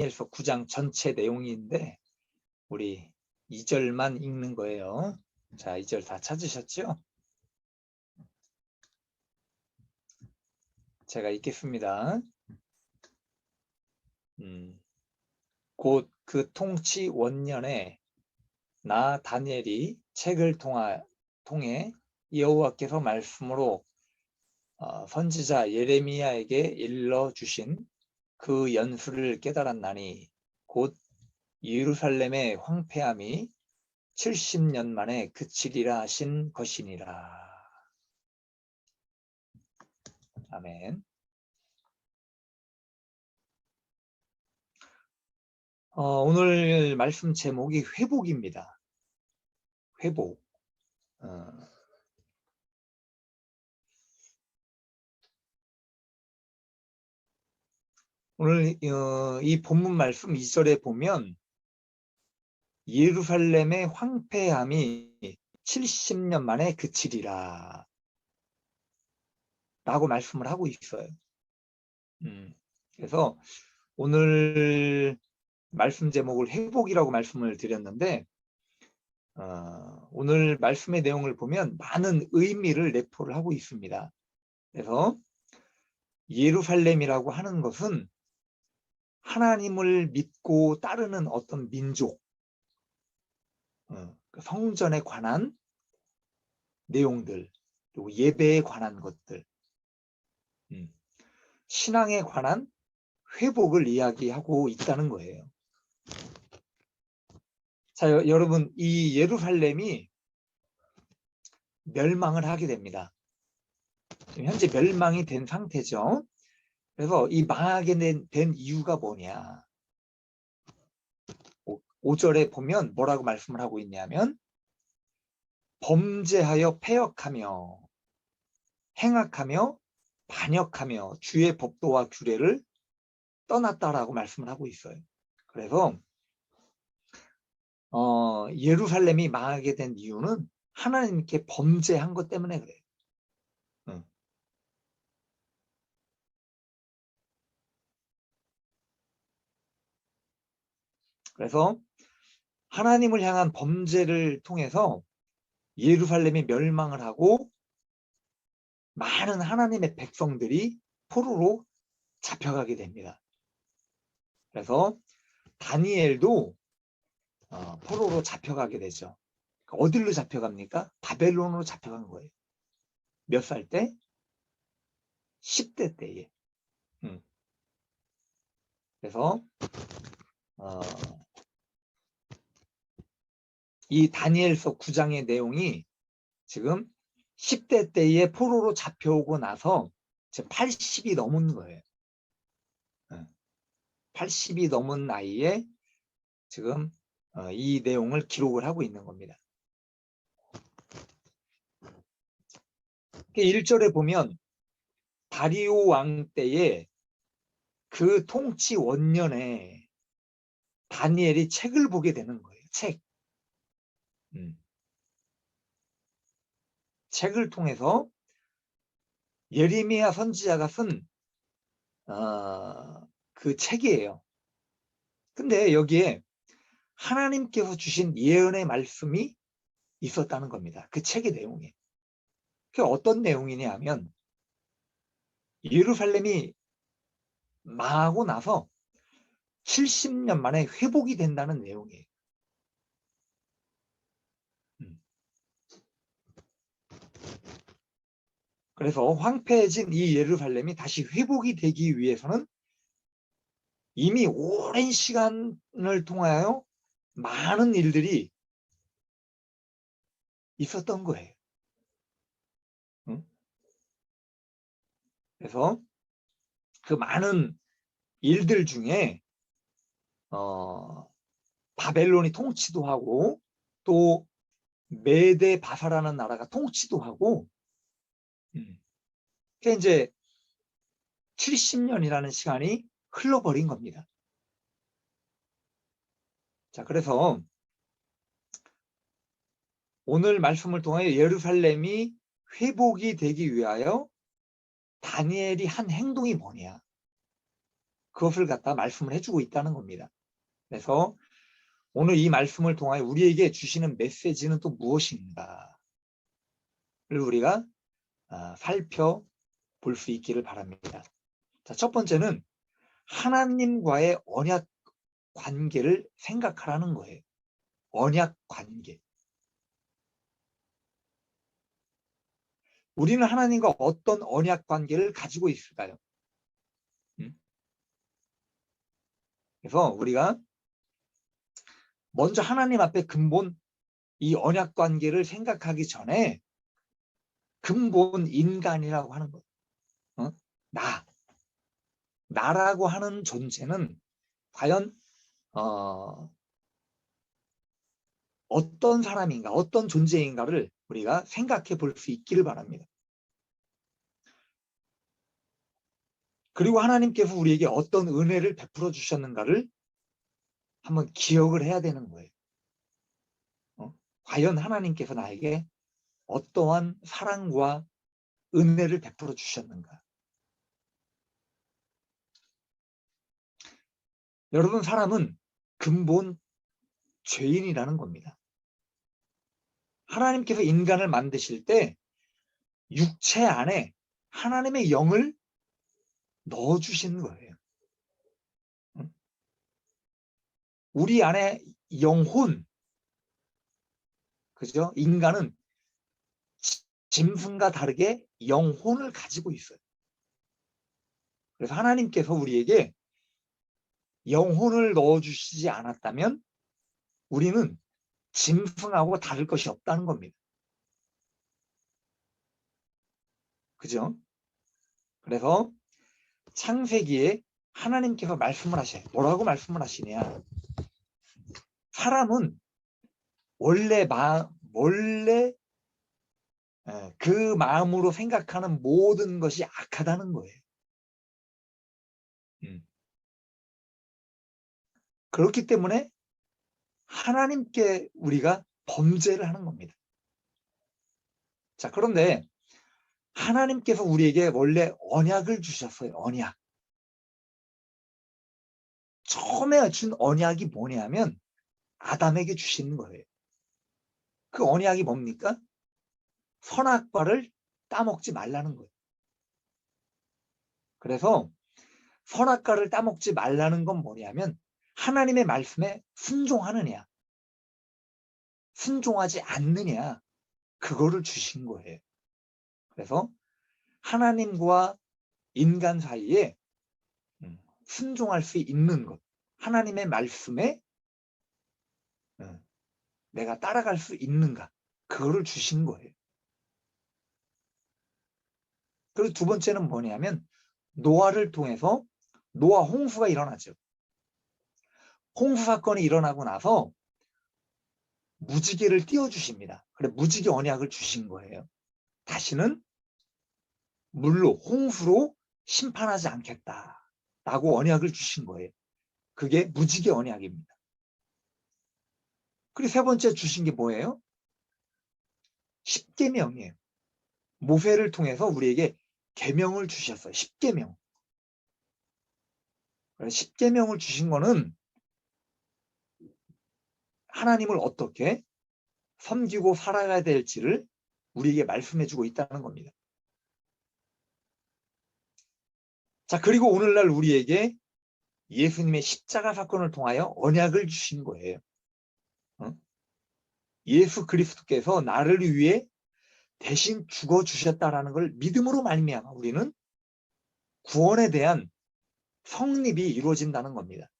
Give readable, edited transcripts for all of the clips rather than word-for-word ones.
다니엘서 9장 전체 내용인데 우리 2절만 읽는 거예요. 자, 2절 다 찾으셨죠? 제가 읽겠습니다. 곧 그 통치 원년에 나 다니엘이 책을 통해 여호와께서 말씀으로 선지자 예레미야에게 일러주신 그 연수를 깨달았나니 곧 예루살렘의 황폐함이 70년 만에 그치리라 하신 것이니라. 아멘. 오늘 말씀 제목이 회복입니다. 회복. 오늘 이 본문 말씀 2절에 보면 예루살렘의 황폐함이 70년 만에 그치리라 라고 말씀을 하고 있어요. 그래서 오늘 말씀 제목을 회복이라고 말씀을 드렸는데 오늘 말씀의 내용을 보면 많은 의미를 내포를 하고 있습니다. 그래서 예루살렘이라고 하는 것은 하나님을 믿고 따르는 어떤 민족, 성전에 관한 내용들, 그리고 예배에 관한 것들, 신앙에 관한 회복을 이야기하고 있다는 거예요. 자, 여러분, 이 예루살렘이 멸망을 하게 됩니다. 지금 현재 멸망이 된 상태죠. 그래서 이 망하게 된 이유가 뭐냐? 5절에 보면 뭐라고 말씀을 하고 있냐면 범죄하여 패역하며 행악하며 반역하며 주의 법도와 규례를 떠났다라고 말씀을 하고 있어요. 그래서 예루살렘이 망하게 된 이유는 하나님께 범죄한 것 때문에 그래요. 그래서 하나님을 향한 범죄를 통해서 예루살렘이 멸망을 하고 많은 하나님의 백성들이 포로로 잡혀가게 됩니다. 그래서 다니엘도 포로로 잡혀가게 되죠. 어디로 잡혀갑니까? 바벨론으로 잡혀간 거예요. 몇 살 때? 10대 때에. 그래서 이 다니엘서 9장의 내용이 지금 10대 때에 포로로 잡혀오고 나서 지금 80이 넘은 거예요. 80이 넘은 나이에 지금 이 내용을 기록을 하고 있는 겁니다. 1절에 보면 다리오 왕 때에 그 통치 원년에 다니엘이 책을 보게 되는 거예요. 책을 통해서 예레미야 선지자가 쓴 그 책이에요. 근데 여기에 하나님께서 주신 예언의 말씀이 있었다는 겁니다. 그 책의 내용에. 그게 어떤 내용이냐 하면 예루살렘이 망하고 나서 70년 만에 회복이 된다는 내용이에요. 그래서 황폐해진 이 예루살렘이 다시 회복이 되기 위해서는 이미 오랜 시간을 통하여 많은 일들이 있었던 거예요. 그래서 그 많은 일들 중에 바벨론이 통치도 하고 또 메데 바사라는 나라가 통치도 하고 그게 이제 70년이라는 시간이 흘러버린 겁니다. 자, 그래서 오늘 말씀을 통하여 예루살렘이 회복이 되기 위하여 다니엘이 한 행동이 뭐냐? 그것을 갖다 말씀을 해주고 있다는 겁니다. 그래서 오늘 이 말씀을 통하여 우리에게 주시는 메시지는 또 무엇인가를 우리가 살펴볼 수 있기를 바랍니다. 자, 첫 번째는 하나님과의 언약 관계를 생각하라는 거예요. 언약 관계. 우리는 하나님과 어떤 언약 관계를 가지고 있을까요? 그래서 우리가 먼저 하나님 앞에 근본 이 언약 관계를 생각하기 전에 근본 인간이라고 하는 것. 나라고 하는 존재는 과연 어떤 사람인가, 어떤 존재인가를 우리가 생각해 볼 수 있기를 바랍니다. 그리고 하나님께서 우리에게 어떤 은혜를 베풀어 주셨는가를 한번 기억을 해야 되는 거예요. 과연 하나님께서 나에게 어떠한 사랑과 은혜를 베풀어 주셨는가. 여러분, 사람은 근본 죄인이라는 겁니다. 하나님께서 인간을 만드실 때 육체 안에 하나님의 영을 넣어주시는 거예요. 우리 안에 영혼, 그죠? 인간은 짐승과 다르게 영혼을 가지고 있어요. 그래서 하나님께서 우리에게 영혼을 넣어주시지 않았다면 우리는 짐승하고 다를 것이 없다는 겁니다. 그죠? 그래서 창세기에 하나님께서 말씀을 하셔요. 뭐라고 말씀을 하시냐? 사람은 원래 그 마음으로 생각하는 모든 것이 악하다는 거예요. 그렇기 때문에 하나님께 우리가 범죄를 하는 겁니다. 자, 그런데 하나님께서 우리에게 원래 언약을 주셨어요. 언약. 처음에 준 언약이 뭐냐면 아담에게 주시는 거예요. 그 언약이 뭡니까? 선악과를 따먹지 말라는 거예요. 그래서 선악과를 따먹지 말라는 건 뭐냐면 하나님의 말씀에 순종하느냐, 순종하지 않느냐, 그거를 주신 거예요. 그래서 하나님과 인간 사이에 순종할 수 있는 것, 하나님의 말씀에 내가 따라갈 수 있는가, 그거를 주신 거예요. 그리고 두 번째는 뭐냐면 노아를 통해서 노아 홍수가 일어나죠. 홍수 사건이 일어나고 나서 무지개를 띄워주십니다. 그래, 무지개 언약을 주신 거예요. 다시는 물로, 홍수로 심판하지 않겠다라고 언약을 주신 거예요. 그게 무지개 언약입니다. 그리고 세 번째 주신 게 뭐예요? 십계명이에요. 모세를 통해서 우리에게 계명을 주셨어요. 십계명. 십계명을 주신 거는 하나님을 어떻게 섬기고 살아가야 될지를 우리에게 말씀해주고 있다는 겁니다. 자, 그리고 오늘날 우리에게 예수님의 십자가 사건을 통하여 언약을 주신 거예요. 예수 그리스도께서 나를 위해 대신 죽어주셨다라는 걸 믿음으로 말미암아 우리는 구원에 대한 성립이 이루어진다는 겁니다.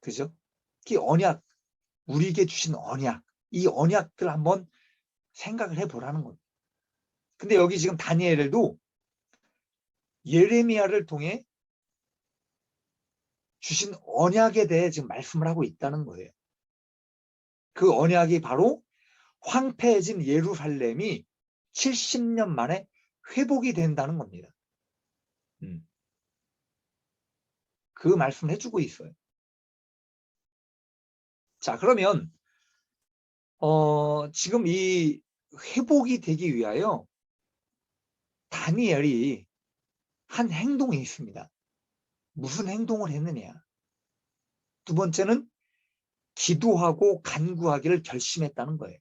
그죠? 이 언약, 우리에게 주신 언약, 이 언약들 한번 생각을 해보라는 겁니다. 근데 여기 지금 다니엘도 예레미야를 통해 주신 언약에 대해 지금 말씀을 하고 있다는 거예요. 그 언약이 바로 황폐해진 예루살렘이 70년 만에 회복이 된다는 겁니다. 그 말씀을 해주고 있어요. 자, 그러면 지금 이 회복이 되기 위하여 다니엘이 한 행동이 있습니다. 무슨 행동을 했느냐. 두 번째는 기도하고 간구하기를 결심했다는 거예요.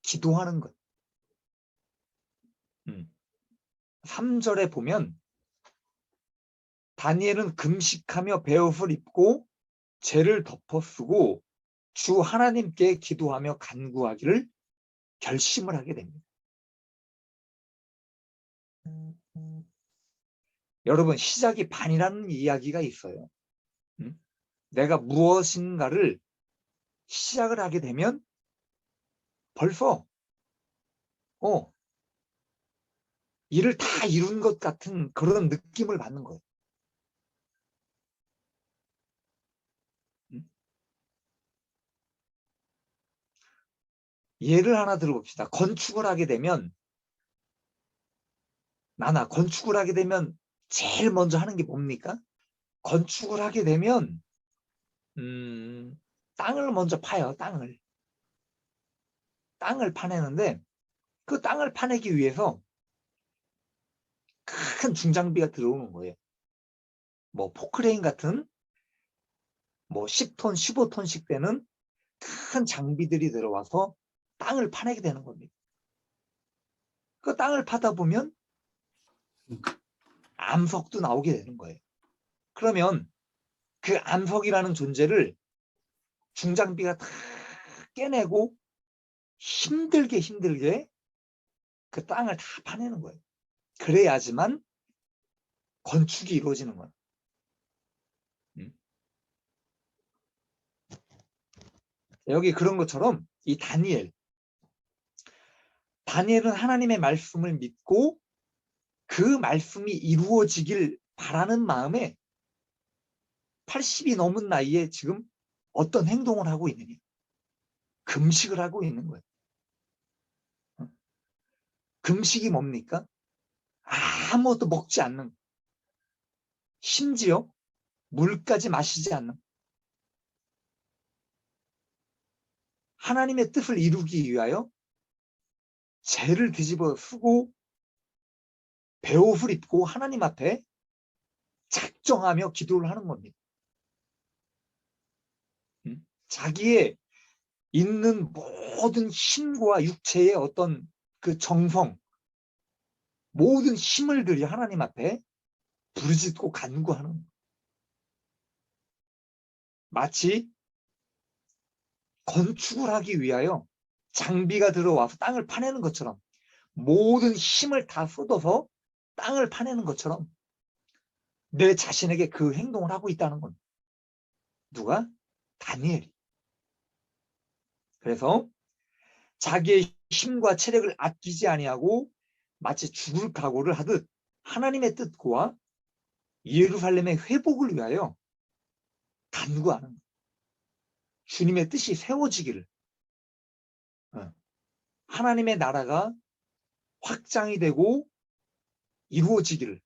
기도하는 것. 3절에 보면 다니엘은 금식하며 베옷을 입고 죄를 덮어쓰고 주 하나님께 기도하며 간구하기를 결심을 하게 됩니다. 여러분, 시작이 반이라는 이야기가 있어요. 내가 무엇인가를 시작을 하게 되면 벌써 일을 다 이룬 것 같은 그런 느낌을 받는 거예요. 예를 하나 들어봅시다. 건축을 하게 되면 건축을 하게 되면 제일 먼저 하는 게 뭡니까? 건축을 하게 되면 땅을 먼저 파요. 땅을 파내는데 그 땅을 파내기 위해서 큰 중장비가 들어오는 거예요. 뭐 포크레인 같은 10톤, 15톤씩 되는 큰 장비들이 들어와서 땅을 파내게 되는 겁니다. 그 땅을 파다 보면 암석도 나오게 되는 거예요. 그러면 그 암석이라는 존재를 중장비가 다 깨내고 힘들게 그 땅을 다 파내는 거예요. 그래야지만 건축이 이루어지는 거예요. 여기 그런 것처럼 이 다니엘은 하나님의 말씀을 믿고 그 말씀이 이루어지길 바라는 마음에 80이 넘은 나이에 지금 어떤 행동을 하고 있느냐. 금식을 하고 있는 거예요. 금식이 뭡니까? 아무것도 먹지 않는, 심지어 물까지 마시지 않는, 하나님의 뜻을 이루기 위하여 죄를 뒤집어 쓰고 베옷을 입고 하나님 앞에 작정하며 기도를 하는 겁니다. 자기의 있는 모든 힘과 육체의 어떤 그 정성, 모든 힘을 들여 하나님 앞에 부르짖고 간구하는, 마치 건축을 하기 위하여 장비가 들어와서 땅을 파내는 것처럼 모든 힘을 다 쏟아서 땅을 파내는 것처럼 내 자신에게 그 행동을 하고 있다는 겁니다. 누가? 다니엘이. 그래서 자기의 힘과 체력을 아끼지 아니하고 마치 죽을 각오를 하듯 하나님의 뜻과 예루살렘의 회복을 위하여 간구하는 거예요. 주님의 뜻이 세워지기를, 하나님의 나라가 확장이 되고 이루어지기를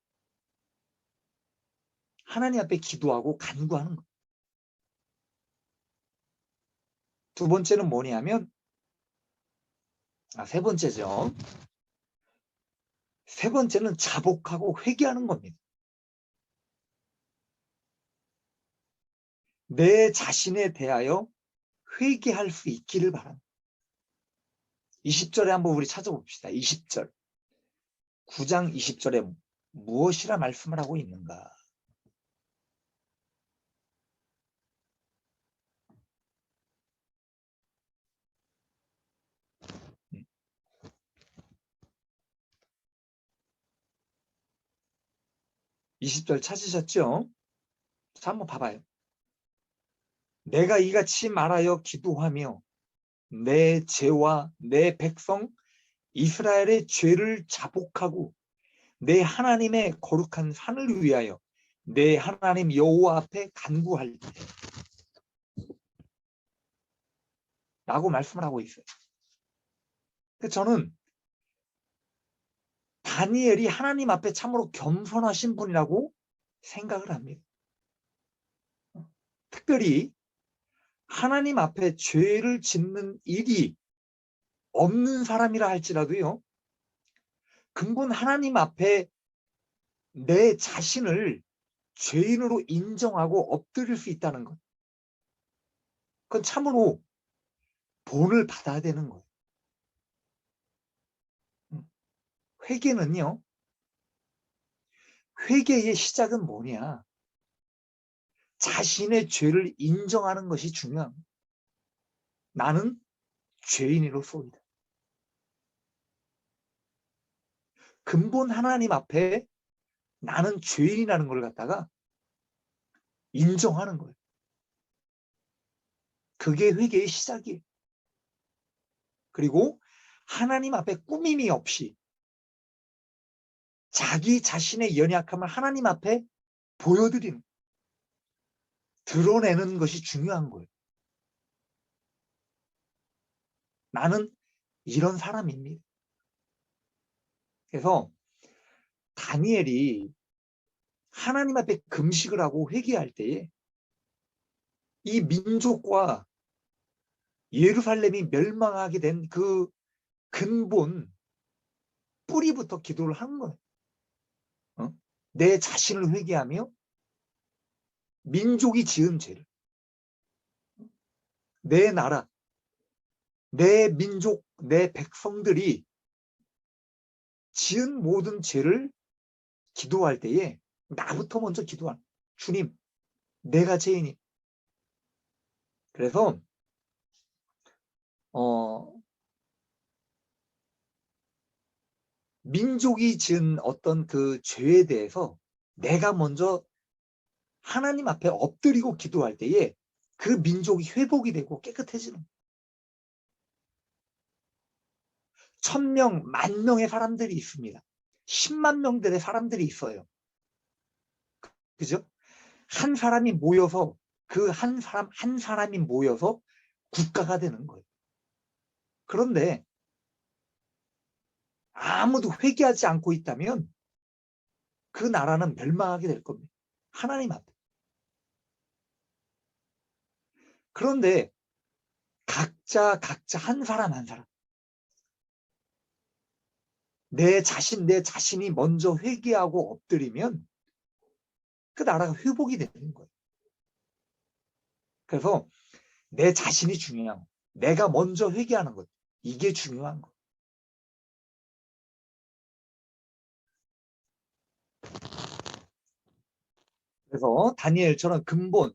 하나님 앞에 기도하고 간구하는 거예요. 두 번째는 뭐냐면, 세 번째죠. 세 번째는 자복하고 회개하는 겁니다. 내 자신에 대하여 회개할 수 있기를 바랍니다. 20절에 한번 우리 찾아봅시다. 20절. 9장 20절에 무엇이라 말씀을 하고 있는가? 20절 찾으셨죠? 자, 한번 봐봐요. 내가 이같이 말하여 기도하며 내 죄와 내 백성 이스라엘의 죄를 자복하고 내 하나님의 거룩한 산을 위하여 내 하나님 여호와 앞에 간구할 때 라고 말씀을 하고 있어요. 저는 다니엘이 하나님 앞에 참으로 겸손하신 분이라고 생각을 합니다. 특별히 하나님 앞에 죄를 짓는 일이 없는 사람이라 할지라도요, 근본 하나님 앞에 내 자신을 죄인으로 인정하고 엎드릴 수 있다는 것. 그건 참으로 본을 받아야 되는 거예요. 회개는요. 회개의 시작은 뭐냐? 자신의 죄를 인정하는 것이 중요합니다. 나는 죄인으로서이다. 근본 하나님 앞에 나는 죄인이라는 걸 갖다가 인정하는 거예요. 그게 회개의 시작이에요. 그리고 하나님 앞에 꾸밈이 없이 자기 자신의 연약함을 하나님 앞에 보여드리는, 드러내는 것이 중요한 거예요. 나는 이런 사람입니다. 그래서 다니엘이 하나님 앞에 금식을 하고 회개할 때에 이 민족과 예루살렘이 멸망하게 된 그 근본 뿌리부터 기도를 한 거예요. 내 자신을 회개하며 민족이 지은 죄를, 내 나라, 내 민족, 내 백성들이 지은 모든 죄를 기도할 때에 나부터 먼저 기도하는, 주님, 내가 죄인이. 그래서 민족이 지은 어떤 그 죄에 대해서 내가 먼저 하나님 앞에 엎드리고 기도할 때에 그 민족이 회복이 되고 깨끗해지는, 1000명, 10,000명의 사람들이 있습니다. 10만 명들의 사람들이 있어요. 그죠? 한 사람이 모여서, 그 한 사람 한 사람이 모여서 국가가 되는 거예요. 그런데 아무도 회개하지 않고 있다면 그 나라는 멸망하게 될 겁니다. 하나님 앞에. 그런데 각자 한 사람 한 사람, 내 자신이 먼저 회개하고 엎드리면 그 나라가 회복이 되는 거예요. 그래서 내 자신이 중요한 거, 내가 먼저 회개하는 것, 이게 중요한 거. 그래서 다니엘처럼 근본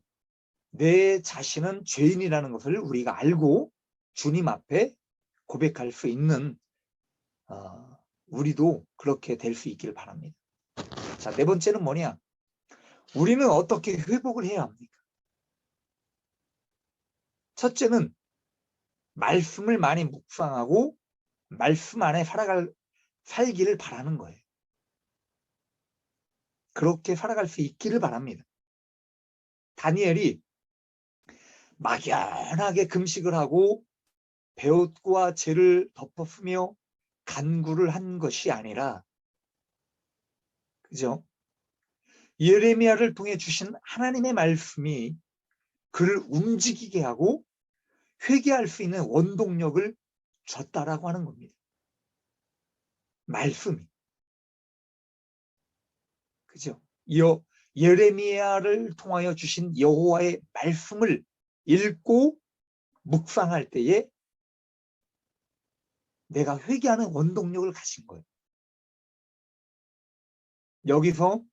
내 자신은 죄인이라는 것을 우리가 알고 주님 앞에 고백할 수 있는 우리도 그렇게 될 수 있기를 바랍니다. 자, 네 번째는 뭐냐? 우리는 어떻게 회복을 해야 합니까? 첫째는 말씀을 많이 묵상하고 말씀 안에 살기를 바라는 거예요. 그렇게 살아갈 수 있기를 바랍니다. 다니엘이 막연하게 금식을 하고 베옷과 재를 덮었으며 간구를 한 것이 아니라, 그죠? 예레미야를 통해 주신 하나님의 말씀이 그를 움직이게 하고 회개할 수 있는 원동력을 줬다라고 하는 겁니다. 말씀이. 그죠? 예레미야를 통하여 주신 여호와의 말씀을 읽고 묵상할 때에 내가 회개하는 원동력을 가진 거예요. 여기서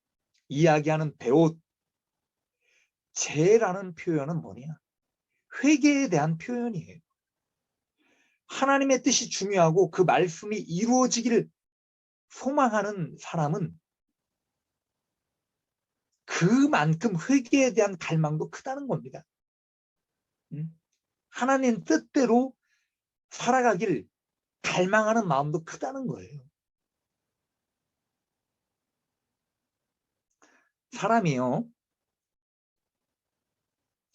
이야기하는 베옷, 죄라는 표현은 뭐냐? 회개에 대한 표현이에요. 하나님의 뜻이 중요하고 그 말씀이 이루어지기를 소망하는 사람은 그만큼 회개에 대한 갈망도 크다는 겁니다. 하나님 뜻대로 살아가길 갈망하는 마음도 크다는 거예요. 사람이요,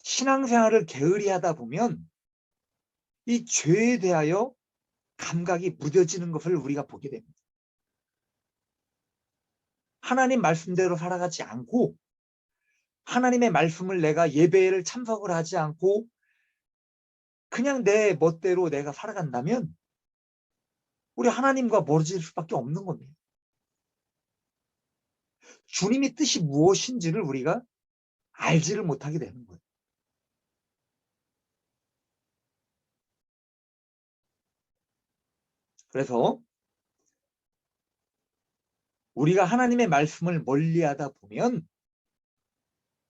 신앙생활을 게으리 하다 보면 이 죄에 대하여 감각이 무뎌지는 것을 우리가 보게 됩니다. 하나님 말씀대로 살아가지 않고 하나님의 말씀을 내가 예배를 참석을 하지 않고 그냥 내 멋대로 내가 살아간다면 우리 하나님과 멀어질 수밖에 없는 겁니다. 주님의 뜻이 무엇인지를 우리가 알지를 못하게 되는 거예요. 그래서 우리가 하나님의 말씀을 멀리하다 보면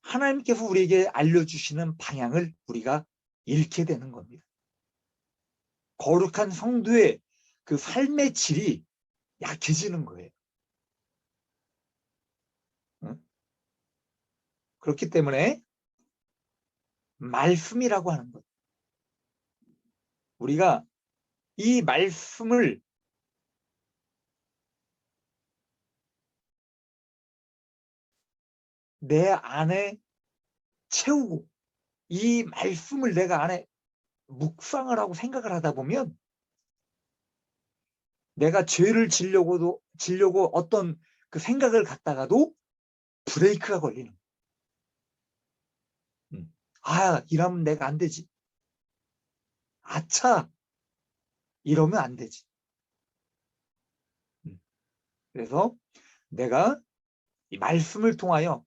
하나님께서 우리에게 알려주시는 방향을 우리가 잃게 되는 겁니다. 거룩한 성도의 그 삶의 질이 약해지는 거예요. 그렇기 때문에 말씀이라고 하는 것, 우리가 이 말씀을 내 안에 채우고 이 말씀을 내가 안에 묵상을 하고 생각을 하다 보면 내가 죄를 지려고 어떤 그 생각을 갖다가도 브레이크가 걸리는. 이러면 내가 안 되지. 아차, 이러면 안 되지. 그래서 내가 이 말씀을 통하여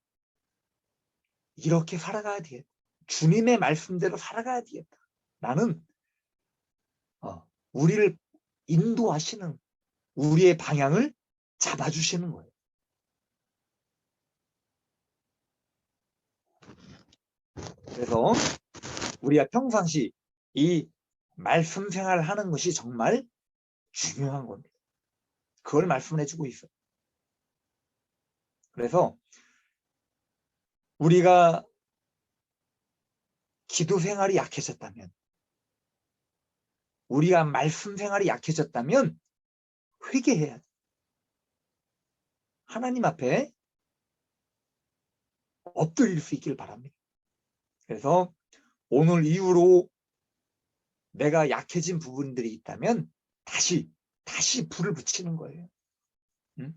이렇게 살아가야 되겠다. 주님의 말씀대로 살아가야 되겠다. 나는 우리를 인도하시는, 우리의 방향을 잡아주시는 거예요. 그래서 우리가 평상시 이 말씀 생활을 하는 것이 정말 중요한 겁니다. 그걸 말씀해주고 있어요. 그래서 우리가 기도 생활이 약해졌다면, 우리가 말씀 생활이 약해졌다면 회개해야 돼. 하나님 앞에 엎드릴 수 있길 바랍니다. 그래서 오늘 이후로 내가 약해진 부분들이 있다면 다시 불을 붙이는 거예요. 응?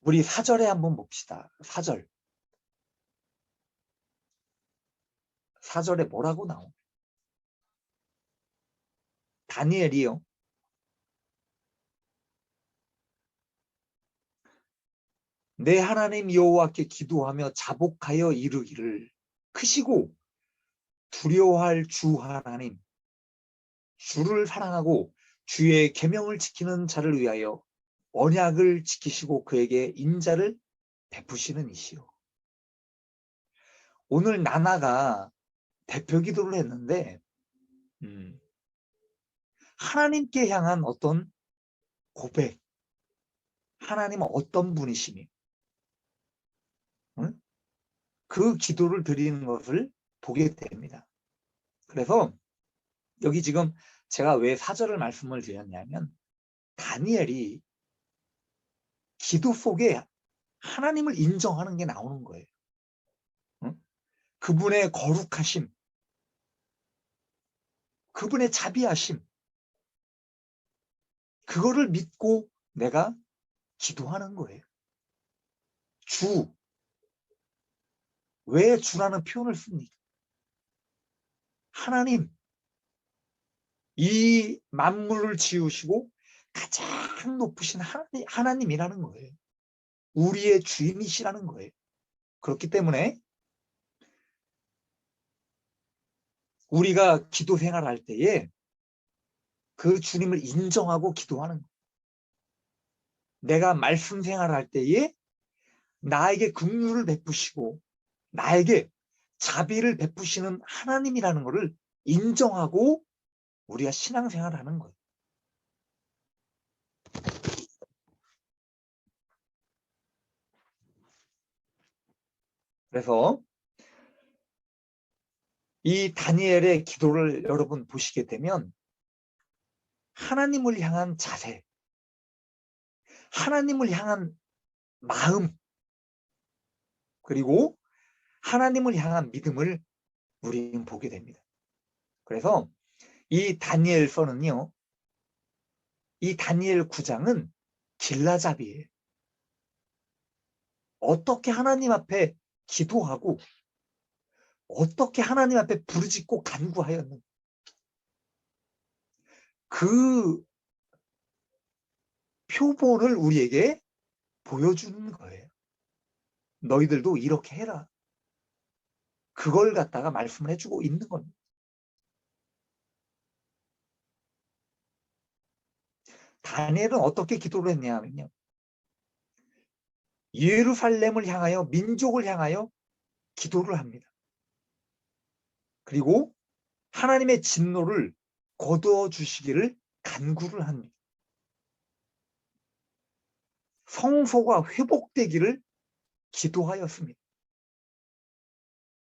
우리 4절에 한번 봅시다. 4절. 4절에 뭐라고 나오나? 다니엘이요. 내 하나님 여호와께 기도하며 자복하여 이르기를 크시고 두려워할 주 하나님, 주를 사랑하고 주의 계명을 지키는 자를 위하여 언약을 지키시고 그에게 인자를 베푸시는 이시요. 오늘 나나가 대표 기도를 했는데 하나님께 향한 어떤 고백, 하나님은 어떤 분이시니, 그 기도를 드리는 것을 보게 됩니다. 그래서 여기 지금 제가 왜 4절을 말씀을 드렸냐면 다니엘이 기도 속에 하나님을 인정하는 게 나오는 거예요. 그분의 거룩하심, 그분의 자비하심, 그거를 믿고 내가 기도하는 거예요. 주, 왜 주라는 표현을 씁니까? 하나님, 이 만물을 지으시고 가장 높으신 하나님이라는 거예요. 우리의 주인이시라는 거예요. 그렇기 때문에 우리가 기도 생활할 때에 그 주님을 인정하고 기도하는 거예요. 내가 말씀 생활할 때에 나에게 긍휼을 베푸시고 나에게 자비를 베푸시는 하나님이라는 것을 인정하고 우리가 신앙생활을 하는 거예요. 그래서 이 다니엘의 기도를 여러분 보시게 되면 하나님을 향한 자세, 하나님을 향한 마음, 그리고 하나님을 향한 믿음을 우리는 보게 됩니다. 그래서 이 다니엘서는요, 이 다니엘 9장은 길라잡이에요. 어떻게 하나님 앞에 기도하고 어떻게 하나님 앞에 부르짖고 간구하였는가. 그 표본을 우리에게 보여주는 거예요. 너희들도 이렇게 해라. 그걸 갖다가 말씀을 해주고 있는 겁니다. 다니엘은 어떻게 기도를 했냐 하면요. 예루살렘을 향하여, 민족을 향하여 기도를 합니다. 그리고 하나님의 진노를 거두어 주시기를 간구를 합니다. 성소가 회복되기를 기도하였습니다.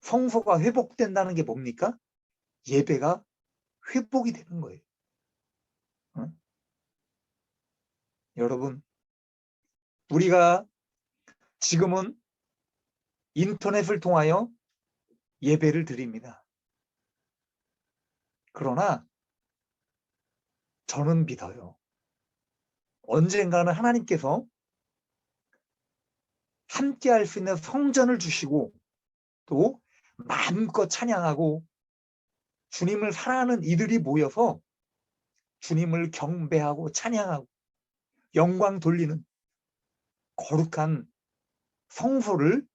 성소가 회복된다는 게 뭡니까? 예배가 회복이 되는 거예요. 응? 여러분, 우리가 지금은 인터넷을 통하여 예배를 드립니다. 그러나 저는 믿어요. 언젠가는 하나님께서 함께 할 수 있는 성전을 주시고 또 마음껏 찬양하고 주님을 사랑하는 이들이 모여서 주님을 경배하고 찬양하고 영광 돌리는 거룩한 성소를,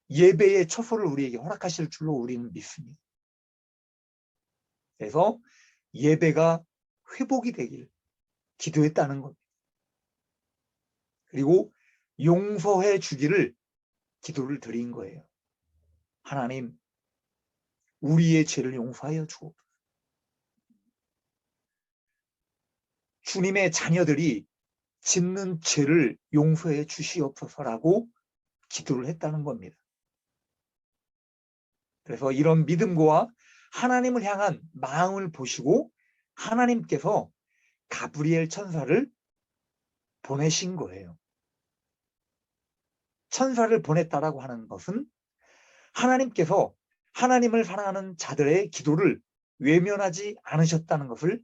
예배의 처소를 우리에게 허락하실 줄로 우리는 믿습니다. 그래서 예배가 회복이 되길 기도했다는 겁니다. 그리고 용서해 주기를 기도를 드린 거예요. 하나님, 우리의 죄를 용서하여 주옵소서. 주님의 자녀들이 짓는 죄를 용서해 주시옵소서라고 기도를 했다는 겁니다. 그래서 이런 믿음과 하나님을 향한 마음을 보시고 하나님께서 가브리엘 천사를 보내신 거예요. 천사를 보냈다라고 하는 것은 하나님께서 하나님을 사랑하는 자들의 기도를 외면하지 않으셨다는 것을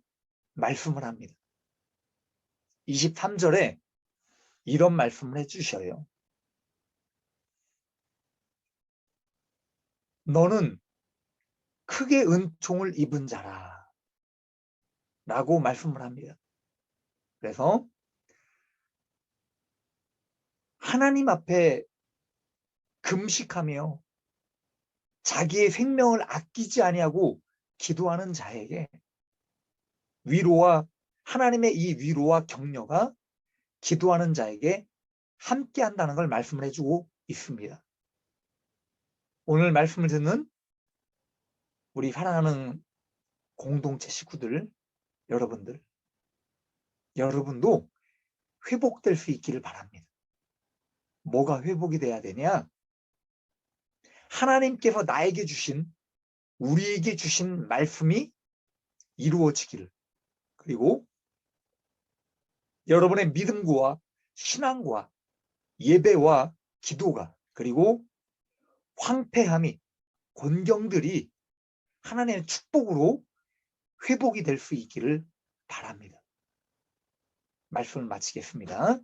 말씀을 합니다. 23절에 이런 말씀을 해주셔요. 너는 크게 은총을 입은 자라 라고 말씀을 합니다. 그래서 하나님 앞에 금식하며 자기의 생명을 아끼지 아니하고 기도하는 자에게 위로와, 하나님의 이 위로와 격려가 기도하는 자에게 함께 한다는 걸 말씀을 해주고 있습니다. 오늘 말씀을 듣는 우리 사랑하는 공동체 식구들, 여러분도 회복될 수 있기를 바랍니다. 뭐가 회복이 돼야 되냐? 하나님께서 나에게 주신, 우리에게 주신 말씀이 이루어지기를, 그리고 여러분의 믿음과 신앙과 예배와 기도가, 그리고 황폐함이, 곤경들이 하나님의 축복으로 회복이 될 수 있기를 바랍니다. 말씀을 마치겠습니다.